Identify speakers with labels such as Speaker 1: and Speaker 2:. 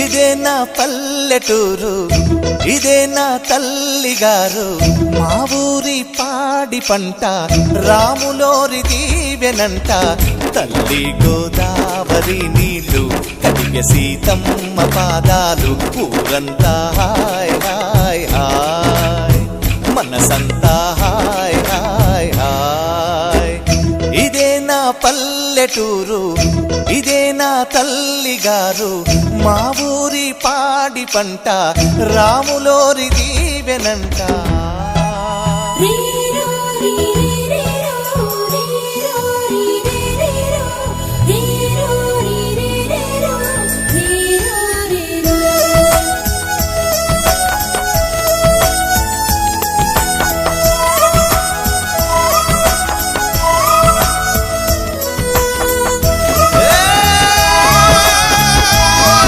Speaker 1: ఇదే నా పల్లెటూరు, ఇదే నా తల్లిగారు, మా ఊరి పాడి పంట రాములోరి దీవెనంట. తల్లి గోదావరి నీళ్ళు కడిగే సీతమ్మ పాదాలు, ఊరంతా హాయ్ హాయ్ హాయ్, మనసంతా హాయ్ హాయ్ హాయ్. ఇదే నా పల్లెటూరు, ఇదే నా తల్లిగారు, మా ఊరి పాడి పంట రాములోరి దీవెనంట.